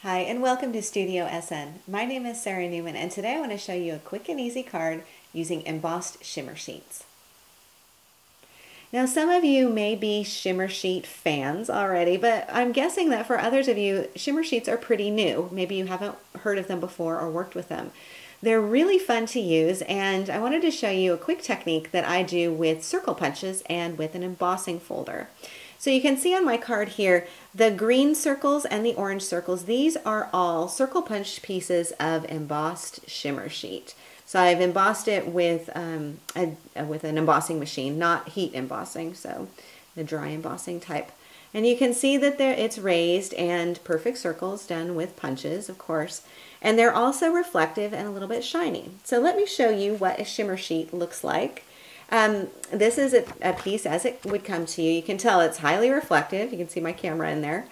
Hi and welcome to Studio SN. My name is Sara Naumann and today I want to show you a quick and easy card using embossed shimmer sheets. Now some of you may be shimmer sheet fans already, but I'm guessing that for others of you, shimmer sheets are pretty new. Maybe you haven't heard of them before or worked with them. They're really fun to use, and I wanted to show you a quick technique that I do with circle punches and with an embossing folder. So you can see on my card here, the green circles and the orange circles, these are all circle punch pieces of embossed shimmer sheet. So I've embossed it with an embossing machine, not heat embossing, so the dry embossing type. And you can see that it's raised and perfect circles done with punches, of course. And they're also reflective and a little bit shiny. So let me show you what a shimmer sheet looks like. This is a piece as it would come to you. You can tell it's highly reflective. You can see my camera in there.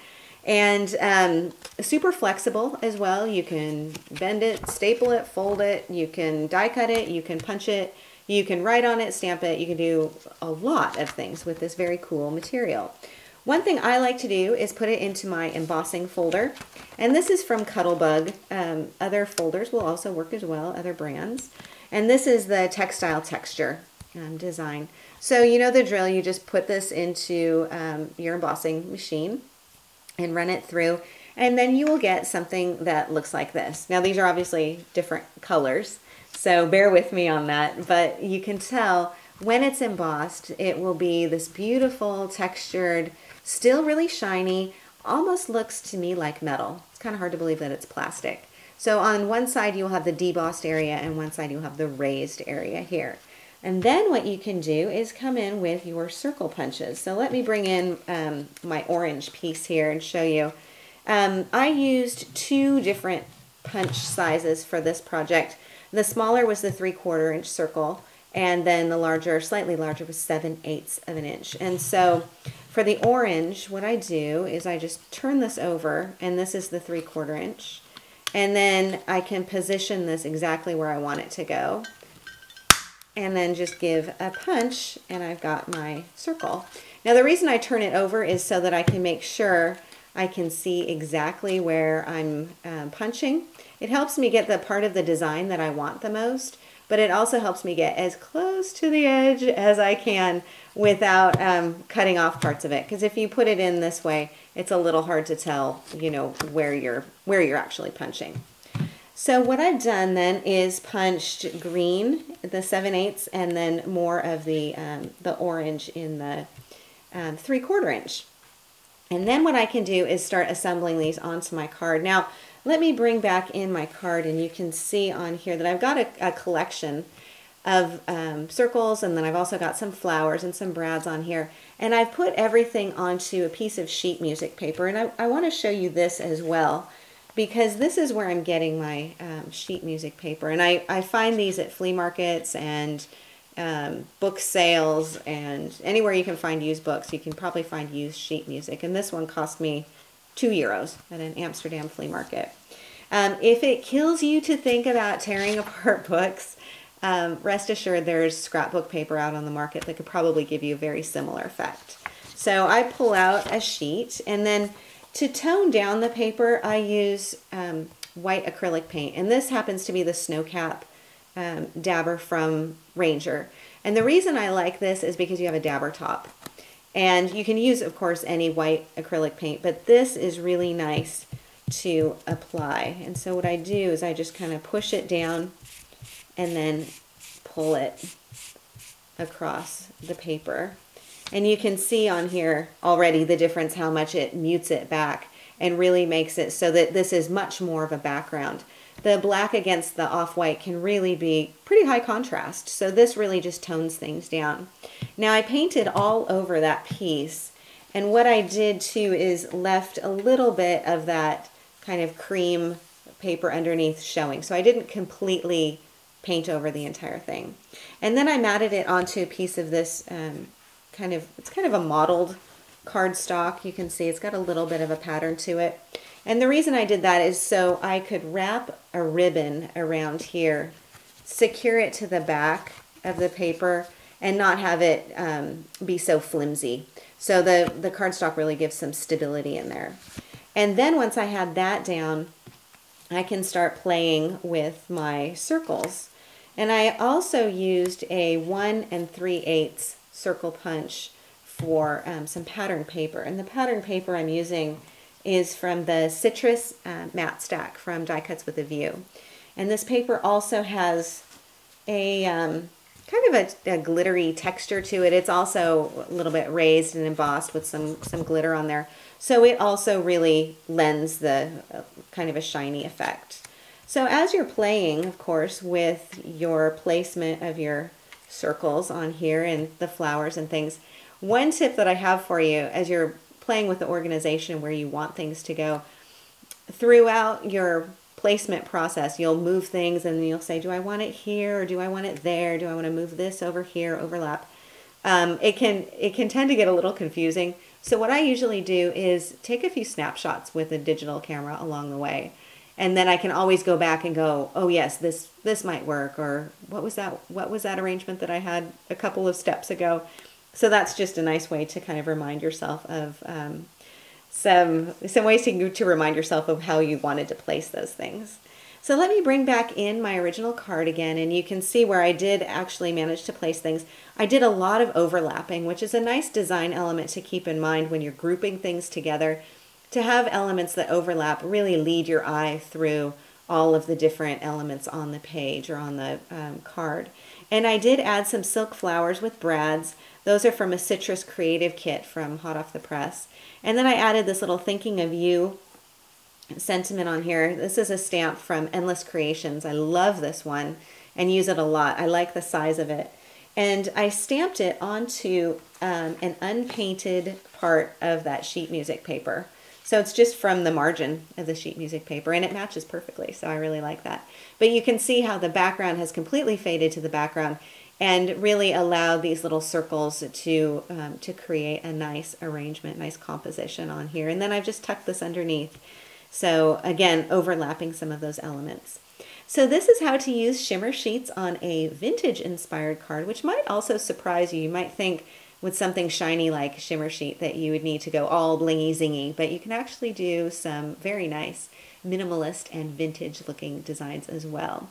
And super flexible as well. You can bend it, staple it, fold it. You can die cut it. You can punch it. You can write on it, stamp it. You can do a lot of things with this very cool material. One thing I like to do is put it into my embossing folder. And this is from Cuttlebug. Other folders will also work as well, other brands. And this is the textile texture design. So you know the drill, you just put this into your embossing machine and run it through, and then you will get something that looks like this. Now these are obviously different colors, so bear with me on that, but you can tell when it's embossed, it will be this beautiful, textured, still really shiny, almost looks to me like metal. It's kind of hard to believe that it's plastic. So on one side you'll have the debossed area and one side you'll have the raised area here. And then what you can do is come in with your circle punches. So let me bring in my orange piece here and show you. I used two different punch sizes for this project. The smaller was the 3/4 inch circle, and then the larger, slightly larger, was 7/8 of an inch. And so for the orange, what I do is I just turn this over, and this is the 3/4 inch. And then I can position this exactly where I want it to go. And then just give a punch and I've got my circle. Now the reason I turn it over is so that I can make sure I can see exactly where I'm punching. It helps me get the part of the design that I want the most, but it also helps me get as close to the edge as I can without cutting off parts of it. Because if you put it in this way, it's a little hard to tell, you know, where you're actually punching. So what I've done then is punched green, the 7/8, and then more of the orange in the 3/4 inch. And then what I can do is start assembling these onto my card. Now, let me bring back in my card, and you can see on here that I've got a collection of circles, and then I've also got some flowers and some brads on here. And I've put everything onto a piece of sheet music paper, and I want to show you this as well, because this is where I'm getting my sheet music paper. And I find these at flea markets and book sales, and anywhere you can find used books, you can probably find used sheet music. And this one cost me €2 at an Amsterdam flea market. If it kills you to think about tearing apart books, rest assured there's scrapbook paper out on the market that could probably give you a very similar effect. So I pull out a sheet, and then to tone down the paper, I use white acrylic paint, and this happens to be the Snowcap dabber from Ranger. And the reason I like this is because you have a dabber top. And you can use, of course, any white acrylic paint, but this is really nice to apply. And so what I do is I just kind of push it down and then pull it across the paper. And you can see on here already the difference, how much it mutes it back and really makes it so that this is much more of a background. The black against the off-white can really be pretty high contrast, so this really just tones things down. Now I painted all over that piece, and what I did too is left a little bit of that kind of cream paper underneath showing, so I didn't completely paint over the entire thing. And then I matted it onto a piece of this it's kind of a mottled cardstock. You can see it's got a little bit of a pattern to it. And the reason I did that is so I could wrap a ribbon around here, secure it to the back of the paper, and not have it be so flimsy. So the cardstock really gives some stability in there. And then once I had that down, I can start playing with my circles. And I also used a 1 3/8 circle punch for some pattern paper. And the pattern paper I'm using is from the Citrus Matte Stack from Die Cuts with a View. And this paper also has a kind of a glittery texture to it. It's also a little bit raised and embossed with some glitter on there. So it also really lends the kind of a shiny effect. So as you're playing, of course, with your placement of your circles on here and the flowers and things, one tip that I have for you as you're playing with the organization where you want things to go, throughout your placement process, you'll move things and you'll say, do I want it here or do I want it there? Do I want to move this over here, overlap? It can tend to get a little confusing. So what I usually do is take a few snapshots with a digital camera along the way. And then I can always go back and go, oh yes, this might work, or what was that arrangement that I had a couple of steps ago? So that's just a nice way to kind of remind yourself of some ways to remind yourself of how you wanted to place those things. So let me bring back in my original card again, and you can see where I did actually manage to place things. I did a lot of overlapping, which is a nice design element to keep in mind when you're grouping things together. To have elements that overlap really lead your eye through all of the different elements on the page or on the card. And I did add some silk flowers with brads. Those are from a Citrus Creative Kit from Hot Off the Press. And then I added this little Thinking of You sentiment on here. This is a stamp from Endless Creations. I love this one and use it a lot. I like the size of it. And I stamped it onto an unpainted part of that sheet music paper. So it's just from the margin of the sheet music paper, and it matches perfectly, so I really like that. But you can see how the background has completely faded to the background and really allowed these little circles to create a nice arrangement, nice composition on here. And then I've just tucked this underneath. So again, overlapping some of those elements. So this is how to use Shimmer Sheetz on a vintage inspired card, which might also surprise you. You might think with something shiny like Shimmer Sheet that you would need to go all blingy zingy, but you can actually do some very nice minimalist and vintage looking designs as well.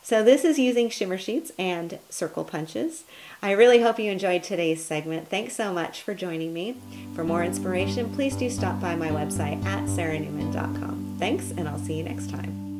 So this is using Shimmer Sheetz and circle punches. I really hope you enjoyed today's segment. Thanks so much for joining me. For more inspiration, please do stop by my website at saranaumann.com. Thanks, and I'll see you next time.